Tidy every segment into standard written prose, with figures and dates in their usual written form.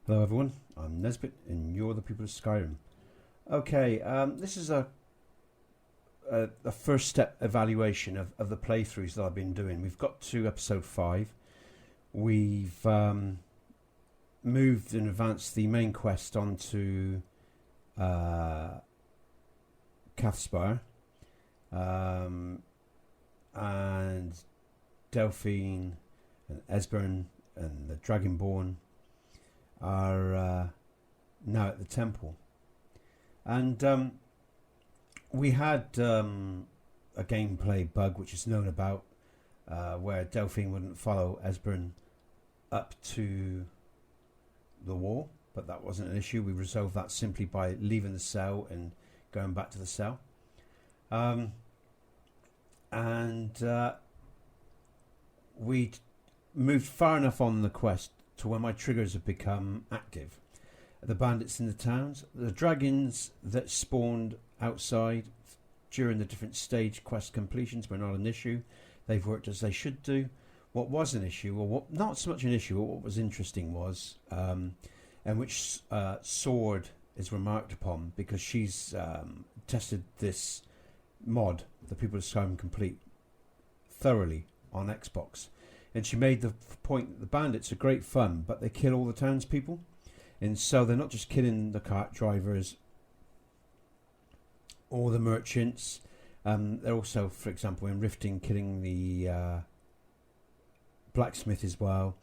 Hello everyone, I'm Nesbit and you're the People of Skyrim. Okay, this is a first step evaluation of the playthroughs that I've been doing. We've got to episode 5. We've moved and advanced the main quest onto Cathspire, and Delphine and Esbern and the Dragonborn are now at the temple, and we had a gameplay bug which is known about, where Delphine wouldn't follow Esbern up to the wall, but that wasn't an issue. We resolved that simply by leaving the cell and going back to the cell, and we moved far enough on the quest to where my triggers have become active. The bandits in the towns, the dragons that spawned outside during the different stage quest completions were not an issue. They've worked as they should do. What was an issue, or what not so much an issue, but what was interesting was, and which Sword is remarked upon because she's tested this mod, the People of Skyrim Complete, thoroughly on Xbox. And she made the point that the bandits are great fun, but they kill all the townspeople. And so they're not just killing the cart drivers or the merchants. They're also, for example, in Rifting, killing the blacksmith as well.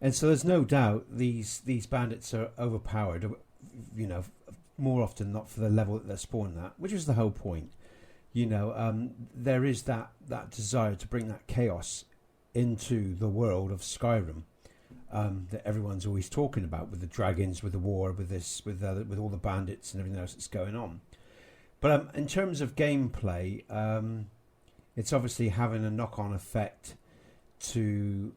And so there's no doubt these bandits are overpowered, you know, more often not for the level that they're spawned at, which is the whole point. You know, there is that desire to bring that chaos into the world of Skyrim, that everyone's always talking about, with the dragons, with the war, with this, with all the bandits and everything else that's going on. But in terms of gameplay, it's obviously having a knock-on effect to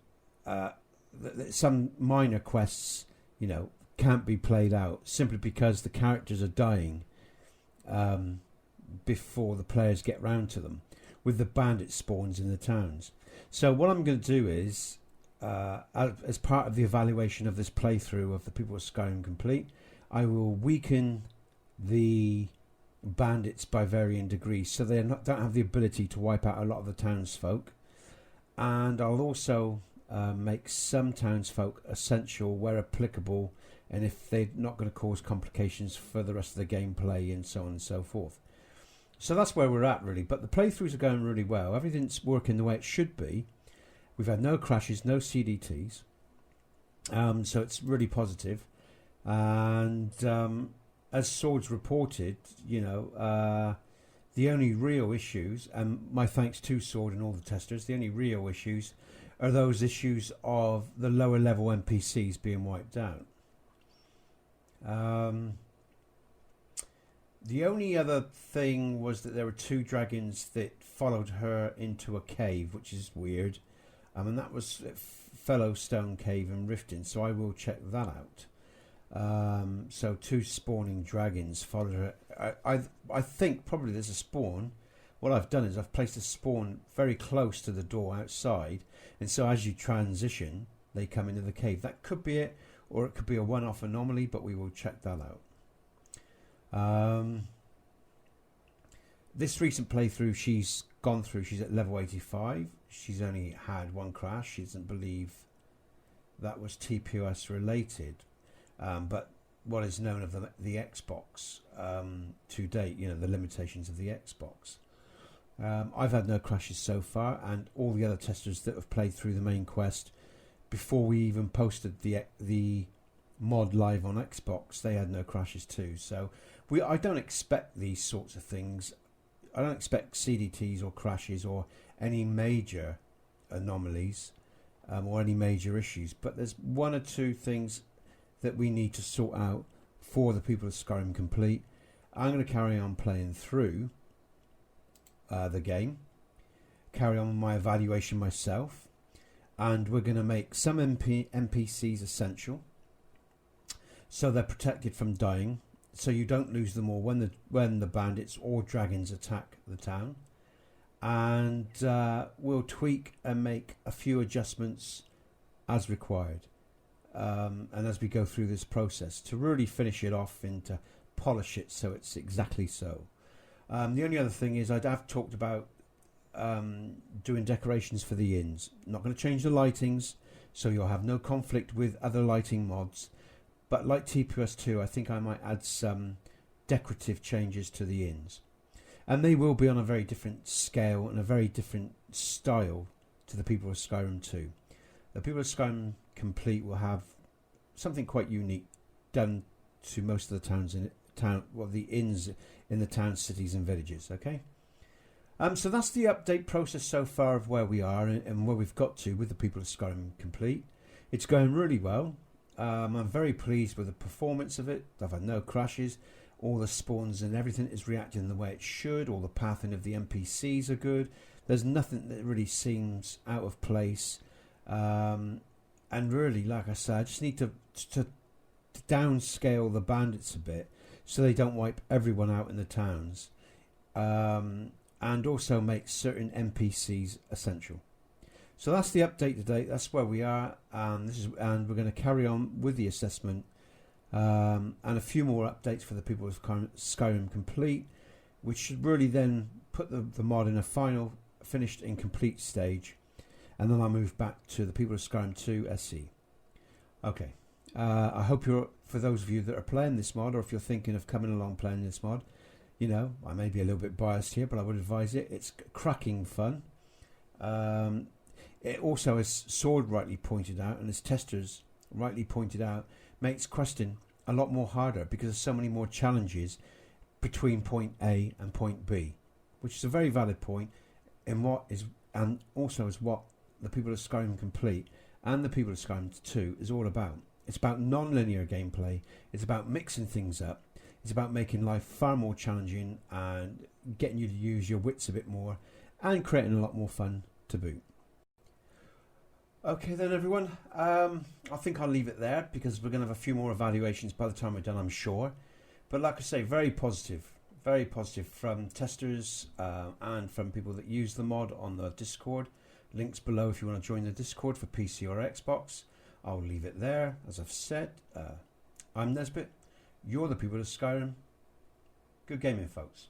some minor quests, you know, can't be played out simply because the characters are dying before the players get round to them, with the bandit spawns in the towns. So what I'm going to do is, as part of the evaluation of this playthrough of the People of Skyrim Complete, I will weaken the bandits by varying degrees, so they don't have the ability to wipe out a lot of the townsfolk. And I'll also make some townsfolk essential where applicable, and if they're not going to cause complications for the rest of the gameplay, and so on and so forth. So that's where we're at, really. But the playthroughs are going really well. Everything's working the way it should be. We've had no crashes, no CDTs. So it's really positive. And as Swords reported, you know, the only real issues, and my thanks to Sword and all the testers, the only real issues are those issues of the lower level NPCs being wiped out. The only other thing was that there were 2 dragons that followed her into a cave, which is weird. And that was Fellowstone Cave and Rifting, so I will check that out. So 2 spawning dragons followed her. I think probably there's a spawn. What I've done is I've placed a spawn very close to the door outside, and so as you transition, they come into the cave. That could be it, or it could be a one-off anomaly, but we will check that out. This recent playthrough she's gone through, she's at level 85. She's only had 1 crash. She doesn't believe that was TPOS related, but what is known of the Xbox to date, you know, the limitations of the Xbox. I've had no crashes so far, and all the other testers that have played through the main quest before we even posted the mod live on Xbox, they had no crashes too. So I don't expect these sorts of things. I don't expect CDTs or crashes or any major anomalies, or any major issues, but there's 1 or 2 things that we need to sort out for the People of Skyrim Complete. I'm going to carry on playing through the game, carry on with my evaluation myself, and we're going to make some NPCs essential, so they're protected from dying, so you don't lose them all when the bandits or dragons attack the town. And we'll tweak and make a few adjustments as required. and as we go through this process to really finish it off and to polish it so it's exactly so. The only other thing is I have talked about doing decorations for the inns. Not going to change the lightings, so you'll have no conflict with other lighting mods. But like TPOS2, I think I might add some decorative changes to the inns. And they will be on a very different scale and a very different style to the People of Skyrim 2. The People of Skyrim Complete will have something quite unique done to most of the towns in the inns in the towns, cities and villages. Okay. So that's the update process so far of where we are and where we've got to with the People of Skyrim Complete. It's going really well. I'm very pleased with the performance of it. I've had no crashes. All the spawns and everything is reacting the way it should. All the pathing of the NPCs are good. There's nothing that really seems out of place. And really, like I said, I just need to downscale the bandits a bit so they don't wipe everyone out in the towns. And also make certain NPCs essential. So that's the update today. That's where we are, and we're going to carry on with the assessment and a few more updates for the People of Skyrim Complete, which should really then put the mod in a final, finished and complete stage, and then I'll move back to the People of Skyrim 2 SE. Okay, I hope for those of you that are playing this mod, or if you're thinking of coming along playing this mod, you know, I may be a little bit biased here, but I would advise it. It's cracking fun. It also, as Sword rightly pointed out, and as testers rightly pointed out, makes questing a lot more harder because there's so many more challenges between point A and point B, which is a very valid point in what is, and also is what the People of Skyrim Complete and the People of Skyrim 2 is all about. It's about non-linear gameplay. It's about mixing things up. It's about making life far more challenging and getting you to use your wits a bit more and creating a lot more fun to boot. Okay then everyone, I think I'll leave it there because we're going to have a few more evaluations by the time we're done, I'm sure. But like I say, very positive from testers and from people that use the mod on the Discord. Links below if you want to join the Discord for PC or Xbox. I'll leave it there. As I've said, I'm Nesbit. You're the People of Skyrim. Good gaming, folks.